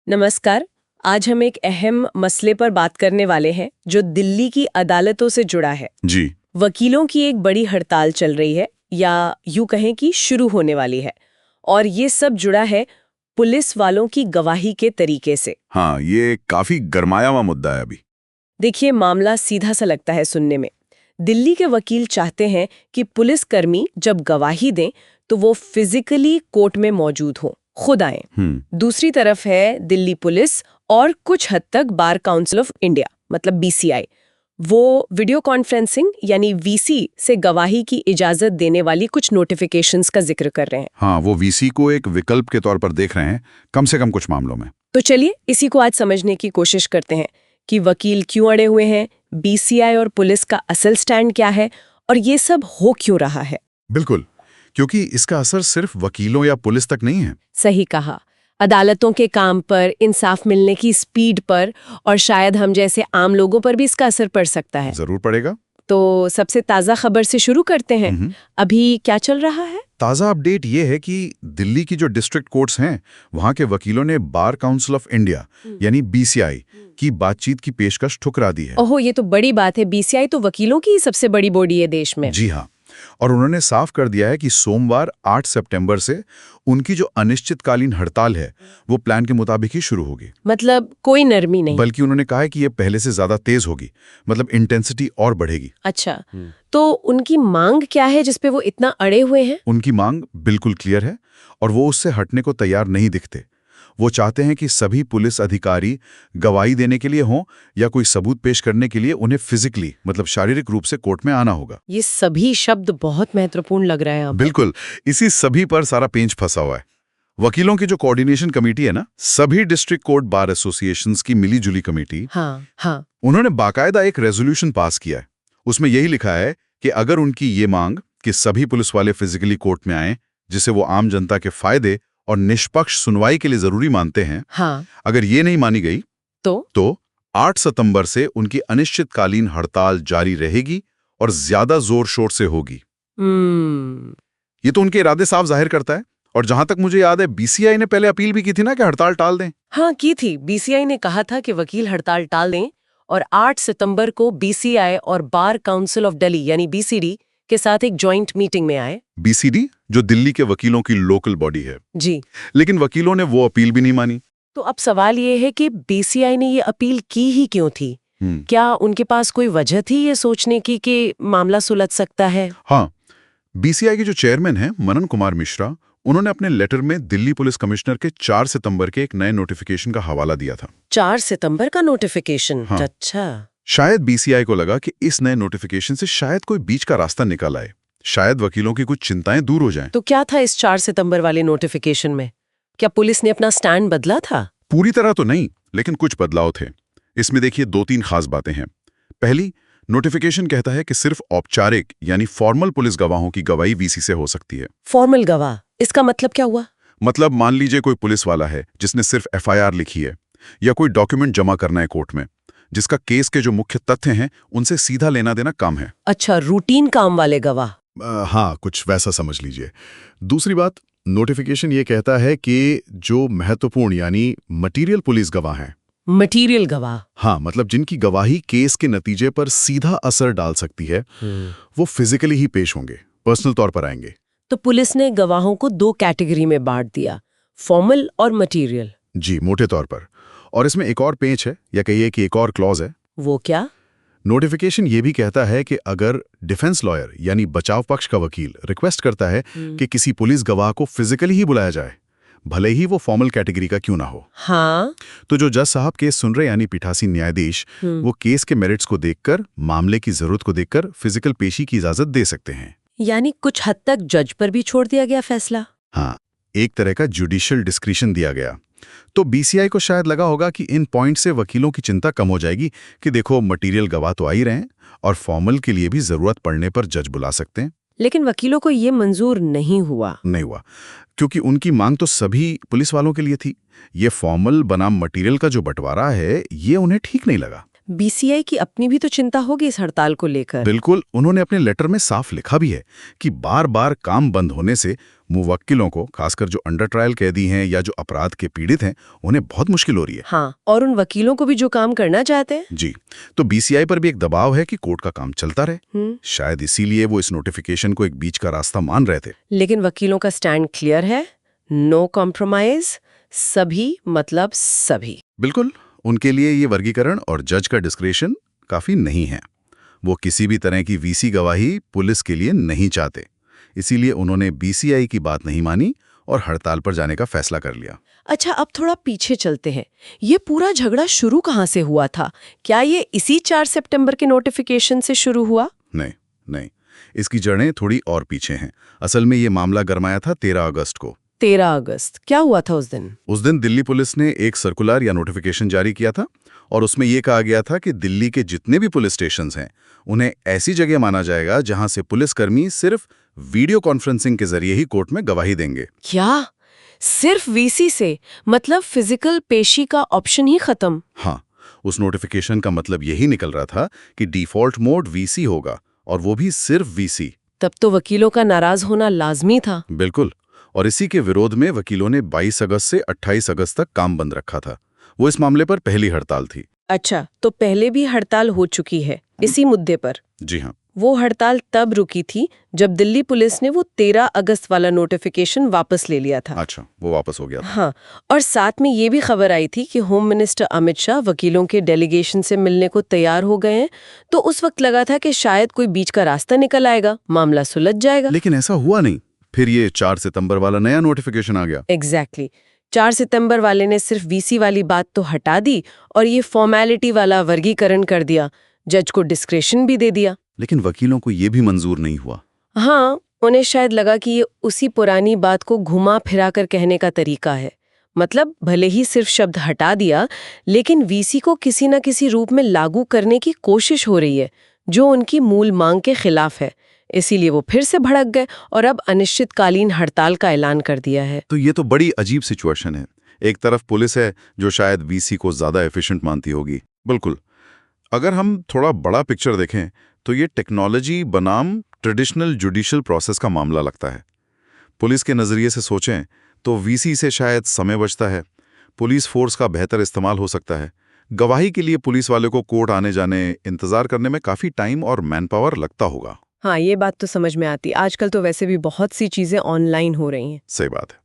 नमस्कार। आज हम एक अहम मसले पर बात करने वाले हैं जो दिल्ली की अदालतों से जुड़ा है। जी। वकीलों की एक बड़ी हड़ताल चल रही है, या यूं कहें कि शुरू होने वाली है, और ये सब जुड़ा है पुलिस वालों की गवाही के तरीके से। हाँ, ये काफी गरमाया हुआ मुद्दा है अभी। देखिए, मामला सीधा सा लगता है सुनने में। दिल्ली के वकील चाहते हैं कि पुलिसकर्मी जब गवाही दें तो वो फिजिकली कोर्ट में मौजूद हों, खुद आएं। दूसरी तरफ है दिल्ली पुलिस और कुछ हद तक बार काउंसिल ऑफ इंडिया मतलब बीसीआई, वो वीडियो कॉन्फ्रेंसिंग यानी वीसी से गवाही की इजाजत देने वाली कुछ नोटिफिकेशंस का जिक्र कर रहे हैं। हाँ, वो वीसी को एक विकल्प के तौर पर देख रहे हैं, कम से कम कुछ मामलों में। तो चलिए इसी को आज समझने की कोशिश करते हैं कि वकील क्यों अड़े हुए हैं, बीसीआई और पुलिस का असल स्टैंड क्या है, और ये सब हो क्यों रहा है। बिल्कुल, क्योंकि इसका असर सिर्फ वकीलों या पुलिस तक नहीं है। सही कहा। अदालतों के काम पर, इंसाफ मिलने की स्पीड पर, और शायद हम जैसे आम लोगों पर भी इसका असर पड़ सकता है। जरूर पड़ेगा। तो सबसे ताज़ा खबर से शुरू करते हैं। अभी क्या चल रहा है? ताज़ा अपडेट ये है कि दिल्ली की जो डिस्ट्रिक्ट कोर्ट्स हैं, वहाँ के वकीलों ने बार काउंसिल ऑफ इंडिया यानी बीसीआई की बातचीत की पेशकश ठुकरा दी है। ओहो, ये तो बड़ी बात है। बीसीआई तो वकीलों की सबसे बड़ी बॉडी है देश में। जी हाँ, और उन्होंने साफ कर दिया है कि सोमवार 8 सितंबर से उनकी जो अनिश्चितकालीन हड़ताल है वो प्लान के मुताबिक ही शुरू होगी। मतलब कोई नरमी नहीं। बल्कि उन्होंने कहा है कि ये पहले से ज्यादा तेज होगी, मतलब इंटेंसिटी और बढ़ेगी। अच्छा, तो उनकी मांग क्या है जिसपे वो इतना अड़े हुए हैं? उनकी मांग बिल्कुल क्लियर है और वो उससे हटने को तैयार नहीं दिखते। वो चाहते हैं कि सभी पुलिस अधिकारी गवाही देने के लिए हों या कोई सबूत पेश करने के लिए उन्हें फिजिकली मतलब शारीरिक रूप से कोर्ट में आना होगा। ये सभी शब्द बहुत महत्वपूर्ण लग रहे हैं। बिल्कुल, इसी सभी पर सारा पेंच फंसा हुआ है। वकीलों की जो कोऑर्डिनेशन कमेटी है ना, सभी डिस्ट्रिक्ट कोर्ट बार एसोसिएशंस की मिली-जुली कमेटी, हाँ, उन्होंने बाकायदा एक रेजोल्यूशन पास किया है। उसमें यही लिखा है कि अगर उनकी ये मांग कि सभी पुलिस वाले फिजिकली कोर्ट में आएं, जिसे वो आम जनता के फायदे और निष्पक्ष सुनवाई के लिए जरूरी मानते हैं, अगर ये नहीं मानी गई तो 8 सितंबर से उनकी अनिश्चितकालीन हड़ताल जारी रहेगी और ज्यादा जोर शोर से होगी। ये तो उनके इरादे साफ जाहिर करता है। और जहां तक मुझे याद है, बीसीआई ने पहले अपील भी की थी ना कि हड़ताल टाल दें। हाँ, की थी। बीसीआई ने कहा था कि वकील हड़ताल टाल दें और 8 सितंबर को बीसीआई और बार काउंसिल ऑफ दिल्ली यानी बीसीडी के साथ एक जॉइंट मीटिंग में आए। बीसीडी जो दिल्ली के वकीलों की लोकल बॉडी है। जी। लेकिन वकीलों ने वो अपील भी नहीं मानी। तो अब सवाल ये है कि बीसीआई ने ये अपील की ही क्यों थी? क्या उनके पास कोई वजह थी ये सोचने की कि मामला सुलझ सकता है? हाँ, बीसीआई के जो चेयरमैन हैं मनन कुमार मिश्रा, उन्होंने अपने लेटर में दिल्ली पुलिस कमिश्नर के 4 सितंबर के एक नए नोटिफिकेशन का हवाला दिया था। 4 सितंबर का नोटिफिकेशन? हाँ। अच्छा। शायद बीसीआई को लगा कि इस नए नोटिफिकेशन से शायद कोई बीच का रास्ता निकल आए, शायद वकीलों की कुछ चिंताएं दूर हो जाएं। तो क्या था इस 4 सितंबर वाले नोटिफिकेशन में? क्या पुलिस ने अपना स्टैंड बदला था? पूरी तरह तो नहीं, लेकिन कुछ बदलाव थे। इसमें देखिए 2-3 खास बातें हैं। पहली, नोटिफिकेशन कहता है कि सिर्फ औपचारिक यानी फॉर्मल पुलिस गवाहों की गवाही वीसी से हो सकती है। फॉर्मल गवाह, इसका मतलब क्या हुआ? मतलब मान लीजिए कोई पुलिस वाला है जिसने सिर्फ एफआईआर लिखी है या कोई डॉक्यूमेंट जमा करना है कोर्ट में, जिसका केस के जो मुख्य तथ्य हैं उनसे सीधा लेना देना काम है। अच्छा, रूटीन काम वाले गवाह। हाँ, कुछ वैसा समझ लीजिए। दूसरी बात, नोटिफिकेशन ये कहता है कि जो महत्वपूर्ण यानी मटीरियल पुलिस गवाह हैं, मटीरियल गवाह, हाँ, मतलब जिनकी गवाही केस के नतीजे पर सीधा असर डाल सकती है, वो फिजिकली ही पेश होंगे, पर्सनल तौर पर आएंगे। तो पुलिस ने गवाहों को 2 कैटेगरी में बांट दिया, फॉर्मल और मटीरियल। जी, मोटे तौर पर। और इसमें एक और पेंच है, या कहिए कि एक और क्लॉज है। वो क्या? नोटिफिकेशन ये भी कहता है कि अगर डिफेंस लॉयर यानी बचाव पक्ष का वकील रिक्वेस्ट करता है कि किसी पुलिस गवाह को फिजिकली ही बुलाया जाए, भले ही वो फॉर्मल कैटेगरी का क्यों ना हो, हाँ, तो जो जज साहब केस सुन रहे यानी पीठासीन न्यायाधीश, वो केस के मेरिट्स को देखकर, मामले की जरूरत को देखकर फिजिकल पेशी की इजाजत दे सकते हैं। यानी कुछ हद तक जज पर भी छोड़ दिया गया फैसला। हाँ, एक तरह का जुडिशियल डिस्क्रिशन दिया गया। तो बीसीआई को शायद लगा होगा कि इन पॉइंट से वकीलों की चिंता कम हो जाएगी कि देखो मटीरियल गवाह तो आ ही रहे हैं और फॉर्मल के लिए भी जरूरत पड़ने पर जज बुला सकते हैं। लेकिन वकीलों को ये मंजूर नहीं हुआ, क्योंकि उनकी मांग तो सभी पुलिस वालों के लिए थी। ये फॉर्मल बनाम मटीरियल का जो बंटवारा है, ये उन्हें ठीक नहीं लगा। बीसीआई की अपनी भी तो चिंता होगी इस हड़ताल को लेकर। बिल्कुल, उन्होंने अपने लेटर में साफ लिखा भी है कि बार-बार काम बंद होने से मुवक्किलों को, खासकर जो अंडर ट्रायल कैदी हैं या जो अपराध के पीड़ित हैं, उन्हें बहुत मुश्किल हो रही है। हाँ, और उन वकीलों को भी जो काम करना चाहते हैं। जी, तो बीसीआई पर भी एक दबाव है कि कोर्ट का काम चलता रहे। शायद इसीलिए वो इस नोटिफिकेशन को एक बीच का रास्ता मान रहे थे। लेकिन वकीलों का स्टैंड क्लियर है, नो कॉम्प्रोमाइज, सभी मतलब सभी। बिल्कुल, उनके लिए ये वर्गीकरण और जज का डिस्क्रेशन काफी नहीं है। वो किसी भी तरह की वीसी गवाही पुलिस के लिए नहीं चाहते, इसीलिए उन्होंने बीसीआई की बात नहीं मानी और हड़ताल पर जाने का फैसला कर लिया। अच्छा, अब थोड़ा पीछे चलते हैं। ये पूरा झगड़ा शुरू कहाँ से हुआ था? क्या ये इसी 4 सितंबर के नोटिफिकेशन से शुरू हुआ? नहीं, इसकी जड़ें थोड़ी और पीछे हैं। असल में ये मामला गरमाया था 13 अगस्त को। 13 अगस्त, क्या हुआ था उस दिन? उस दिन दिल्ली पुलिस ने एक सर्कुलर या नोटिफिकेशन जारी किया था और उसमें यह कहा गया था कि दिल्ली के जितने भी पुलिस स्टेशंस हैं, उन्हें ऐसी जगह माना जाएगा जहां से पुलिसकर्मी सिर्फ वीडियो कॉन्फ्रेंसिंग के जरिए ही कोर्ट में गवाही देंगे। क्या सिर्फ वीसी से? मतलब फिजिकल पेशी का ऑप्शन ही खत्म? हाँ, उस नोटिफिकेशन का मतलब यही निकल रहा था कि डिफॉल्ट मोड वीसी होगा, और वो भी सिर्फ वीसी। तब तो वकीलों का नाराज होना लाजमी था। बिल्कुल, और इसी के विरोध में वकीलों ने 22 अगस्त से 28 अगस्त तक काम बंद रखा था। वो इस मामले पर पहली हड़ताल थी। अच्छा, तो पहले भी हड़ताल हो चुकी है इसी मुद्दे पर? जी हाँ। वो हड़ताल तब रुकी थी जब दिल्ली पुलिस ने वो 13 अगस्त वाला नोटिफिकेशन वापस ले लिया था। अच्छा, वो वापस हो गया था। हाँ, और साथ में ये भी खबर आई थी कि होम मिनिस्टर अमित शाह वकीलों के डेलीगेशन से मिलने को तैयार हो गए हैं। तो उस वक्त लगा था कि शायद कोई बीच का रास्ता निकल आएगा, मामला सुलझ जाएगा। लेकिन ऐसा हुआ नहीं। फिर ये 4 सितंबर वाला नया नोटिफिकेशन आ गया। एग्जैक्टली, 4 सितंबर वाले ने सिर्फ वीसी वाली बात तो हटा दी और ये फॉर्मेलिटी वाला वर्गीकरण कर दिया, जज को डिस्क्रेशन भी दे दिया। लेकिन वकीलों को ये भी मंजूर नहीं हुआ। हाँ, उन्हें शायद लगा कि ये उसी पुरानी बात को घुमा फिरा कर कहने का तरीका है। मतलब भले ही सिर्फ शब्द हटा दिया, लेकिन वीसी को किसी न किसी रूप में लागू करने की कोशिश हो रही है, जो उनकी मूल मांग के खिलाफ है। इसीलिए वो फिर से भड़क गए और अब अनिश्चितकालीन हड़ताल का ऐलान कर दिया है। तो ये तो बड़ी अजीब सिचुएशन है। एक तरफ पुलिस है जो शायद वीसी को ज्यादा एफिशिएंट मानती होगी। बिल्कुल, अगर हम थोड़ा बड़ा पिक्चर देखें तो ये टेक्नोलॉजी बनाम ट्रेडिशनल जुडिशियल प्रोसेस का मामला लगता है। पुलिस के नज़रिए से सोचें तो वीसी से शायद समय बचता है, पुलिस फोर्स का बेहतर इस्तेमाल हो सकता है। गवाही के लिए पुलिस वाले को कोर्ट आने जाने, इंतजार करने में काफ़ी टाइम और मैन पावर लगता होगा। हाँ, ये बात तो समझ में आती। आजकल तो वैसे भी बहुत सी चीजें ऑनलाइन हो रही हैं। सही बात है।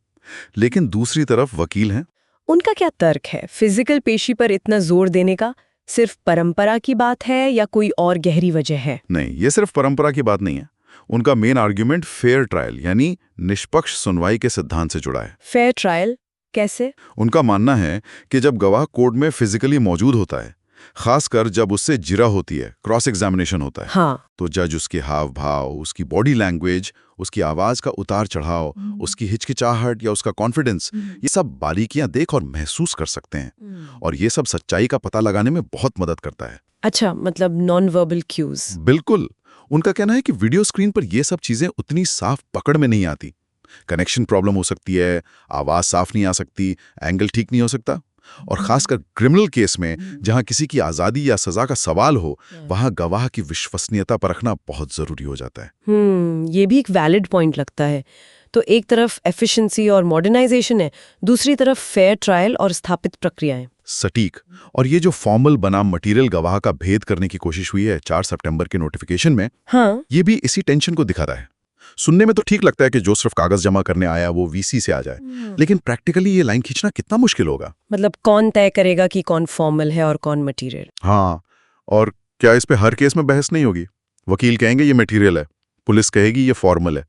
लेकिन दूसरी तरफ वकील हैं। उनका क्या तर्क है फिजिकल पेशी पर इतना जोर देने का? सिर्फ परंपरा की बात है या कोई और गहरी वजह है? नहीं, ये सिर्फ परंपरा की बात नहीं है। उनका मेन आर्ग्यूमेंट फेयर ट्रायल यानी निष्पक्ष सुनवाई के सिद्धांत से जुड़ा है। फेयर ट्रायल कैसे? उनका मानना है कि जब गवाह कोर्ट में फिजिकली मौजूद होता है, खासकर जब उससे जिरा होती है, क्रॉस एग्जामिनेशन होता है, हाँ, तो जज उसके हाव भाव, उसकी बॉडी लैंग्वेज, उसकी आवाज का उतार चढ़ाव, उसकी हिचकिचाहट या उसका कॉन्फिडेंस, ये सब बारीकियां देख और महसूस कर सकते हैं। और ये सब सच्चाई का पता लगाने में बहुत मदद करता है। अच्छा, मतलब नॉन वर्बल क्यूज। बिल्कुल, उनका कहना है कि वीडियो स्क्रीन पर ये सब चीजें उतनी साफ पकड़ में नहीं आती। कनेक्शन प्रॉब्लम हो सकती है, आवाज साफ नहीं आ सकती, एंगल ठीक नहीं हो सकता, और खासकर क्रिमिनल केस में जहां किसी की आजादी या सजा का सवाल हो, वहां गवाह की विश्वसनीयता परखना बहुत जरूरी हो जाता है। ये भी एक वैलिड पॉइंट लगता है। तो एक तरफ एफिशिएंसी और मॉडर्नाइजेशन है, दूसरी तरफ फेयर ट्रायल और स्थापित प्रक्रियाएं। सटीक। और ये जो फॉर्मल बनाम मटेरियल गवाह का भेद करने की कोशिश हुई है 4 सितंबर के नोटिफिकेशन में, हाँ, ये भी इसी टेंशन को दिखा रहा है। सुनने में तो ठीक लगता है कि जो सिर्फ कागज जमा करने आया वो वीसी से आ जाए, लेकिन प्रैक्टिकली ये लाइन खींचना कितना मुश्किल होगा। मतलब कौन तय करेगा कि कौन फॉर्मल है और कौन मटेरियल? हाँ, और क्या इस पे हर केस में बहस नहीं होगी? वकील कहेंगे ये मटेरियल है, पुलिस कहेगी ये फॉर्मल है,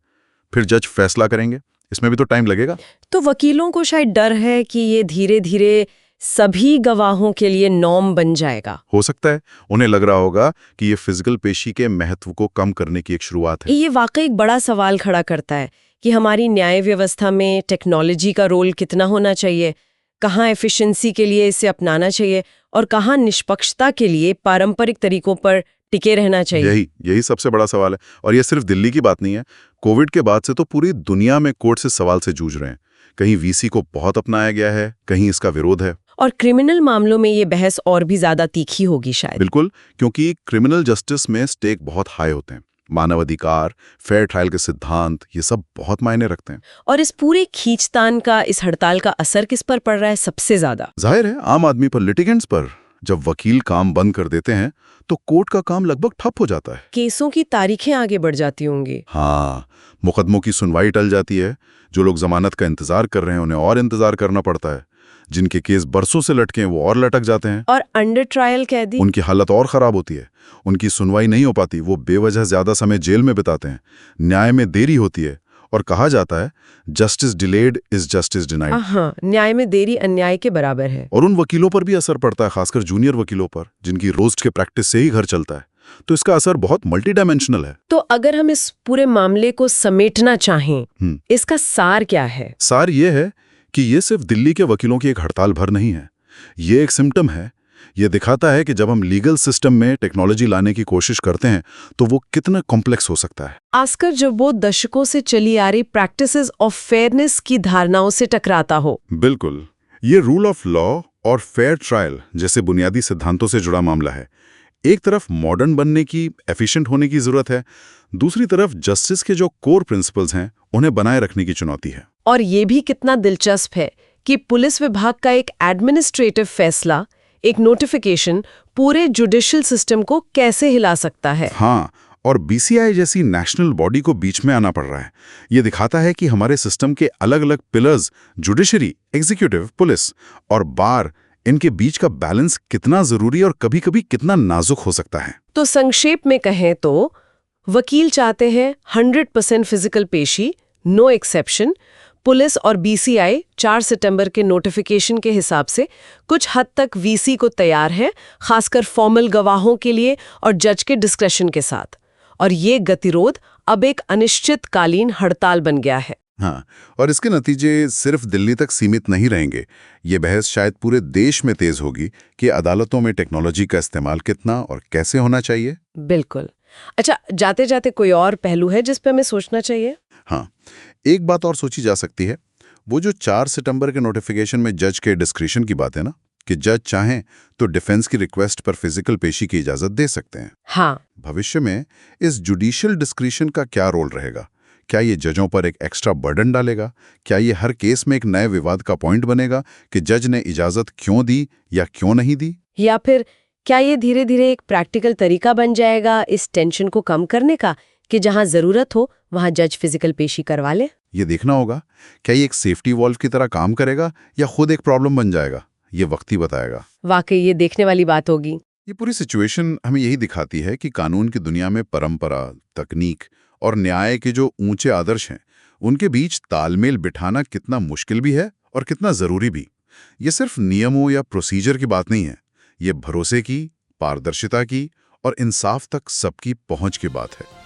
फिर जज फैसला करेंगे। इसमें भी तो टाइम लगेगा। तो वकीलों को शायद डर है कि ये धीरे धीरे सभी गवाहों के लिए नॉर्म बन जाएगा। हो सकता है उन्हें लग रहा होगा कि ये फिजिकल पेशी के महत्व को कम करने की एक शुरुआत है। ये वाकई एक बड़ा सवाल खड़ा करता है कि हमारी न्याय व्यवस्था में टेक्नोलॉजी का रोल कितना होना चाहिए, कहाँ एफिशिएंसी के लिए इसे अपनाना चाहिए और कहाँ निष्पक्षता के लिए पारंपरिक तरीकों पर टिके रहना चाहिए। यही सबसे बड़ा सवाल है। और ये सिर्फ दिल्ली की बात नहीं है। कोविड के बाद से तो पूरी दुनिया में कोर्ट से सवाल से जूझ रहे हैं। कहीं वीसी को बहुत अपनाया गया है, कहीं इसका विरोध है। और क्रिमिनल मामलों में ये बहस और भी ज्यादा तीखी होगी शायद। बिल्कुल, क्योंकि क्रिमिनल जस्टिस में स्टेक बहुत हाई होते हैं। मानवाधिकार, फेयर ट्रायल के सिद्धांत, ये सब बहुत मायने रखते हैं। और इस पूरे खींचतान का, इस हड़ताल का असर किस पर पड़ रहा है सबसे ज्यादा? जाहिर है आम आदमी पर, लिटिगेंट्स पर। जब वकील काम बंद कर देते हैं तो कोर्ट का काम लगभग ठप हो जाता है। केसों की तारीखें आगे बढ़ जाती होंगी। हाँ, मुकदमों की सुनवाई टल जाती है। जो लोग जमानत का इंतजार कर रहे हैं उन्हें और इंतजार करना पड़ता है। जिनके केस बरसों से लटके हैं वो और लटक जाते हैं। और अंडर ट्रायल कैदी, उनकी हालत और खराब होती है। उनकी सुनवाई नहीं हो पाती, वो बेवजह ज्यादा समय जेल में बिताते हैं। न्याय में देरी होती है और कहा जाता है justice delayed is justice denied. हाँ, न्याय में देरी अन्याय के बराबर है। और उन वकीलों पर भी असर पड़ता है, खासकर जूनियर वकीलों पर, जिनकी रोज के प्रैक्टिस से ही घर चलता है। तो इसका असर बहुत मल्टी डायमेंशनल है। तो अगर हम इस पूरे मामले को समेटना चाहें, इसका सार क्या है? सार ये है कि ये सिर्फ दिल्ली के वकीलों की एक हड़ताल भर नहीं है। ये एक सिम्टम है। ये दिखाता है कि जब हम लीगल सिस्टम में टेक्नोलॉजी लाने की कोशिश करते हैं तो वो कितना कॉम्प्लेक्स हो सकता है। खासकर जब वो दशकों से चली आ रही प्रैक्टिसेस ऑफ फेयरनेस की धारणाओं से टकराता हो। बिल्कुल, ये रूल ऑफ लॉ और फेयर ट्रायल जैसे बुनियादी सिद्धांतों से जुड़ा मामला है। एक तरफ मॉडर्न बनने की, एफिशिएंट होने की जरूरत है, दूसरी तरफ जस्टिस के जो कोर प्रिंसिपल्स हैं उन्हें बनाए रखने की चुनौती है। और ये भी कितना दिलचस्प है कि पुलिस विभाग का एक एडमिनिस्ट्रेटिव फैसला, एक नोटिफिकेशन पूरे जुडिशियल सिस्टम को कैसे हिला सकता है। हाँ, और बीसीआई जैसी नेशनल बॉडी को बीच में आना पड़ रहा है। ये दिखाता है कि हमारे सिस्टम के अलग अलग पिलर्स, जुडिशरी, एग्जीक्यूटिव, पुलिस और बार, इनके बीच का बैलेंस कितना जरूरी और कभी-कभी कितना नाजुक हो सकता है। तो संक्षेप में कहें तो वकील चाहते हैं 100% फिजिकल पेशी, नो एक्सेप्शन। पुलिस और बीसीआई 4 सितंबर के नोटिफिकेशन के हिसाब से कुछ हद तक वीसी को तैयार है, खासकर फॉर्मल गवाहों के लिए और जज के डिस्क्रेशन के साथ। और ये गतिरोध अब एक अनिश्चितकालीन हड़ताल बन गया है। हाँ, और इसके नतीजे सिर्फ दिल्ली तक सीमित नहीं रहेंगे। ये बहस शायद पूरे देश में तेज होगी कि अदालतों में टेक्नोलॉजी का इस्तेमाल कितना और कैसे होना चाहिए। बिल्कुल। अच्छा, जाते जाते कोई और पहलू है जिस पे हमें सोचना चाहिए? हाँ, एक बात और सोची जा सकती है। वो जो 4 सितंबर के नोटिफिकेशन में जज के डिस्क्रिशन की बात है ना, कि जज चाहें तो डिफेंस की रिक्वेस्ट पर फिजिकल पेशी की इजाजत दे सकते हैं। हाँ। भविष्य में इस जुडिशियल डिस्क्रिशन का क्या रोल रहेगा? क्या ये जजों पर एक एक्स्ट्रा बर्डन डालेगा? क्या ये हर केस में एक नए विवाद का पॉइंट बनेगा कि जज ने इजाजत क्यों दी या क्यों नहीं दी? या फिर क्या ये धीरे धीरे एक प्रैक्टिकल तरीका बन जाएगा इस टेंशन को कम करने का, कि जहां जरूरत हो वहां जज फिजिकल पेशी करवा ले? ये देखना होगा। क्या ये एक सेफ्टी वॉल्व की तरह काम करेगा या खुद एक प्रॉब्लम बन जाएगा? ये वक्त ही बताएगा। वाकई ये देखने वाली बात होगी। ये पूरी सिचुएशन हमें यही दिखाती है कि कानून की दुनिया में परंपरा, तकनीक और न्याय के जो ऊंचे आदर्श हैं, उनके बीच तालमेल बिठाना कितना मुश्किल भी है और कितना जरूरी भी। ये सिर्फ नियमों या प्रोसीजर की बात नहीं है। ये भरोसे की, पारदर्शिता की और इंसाफ तक सबकी पहुंच की बात है।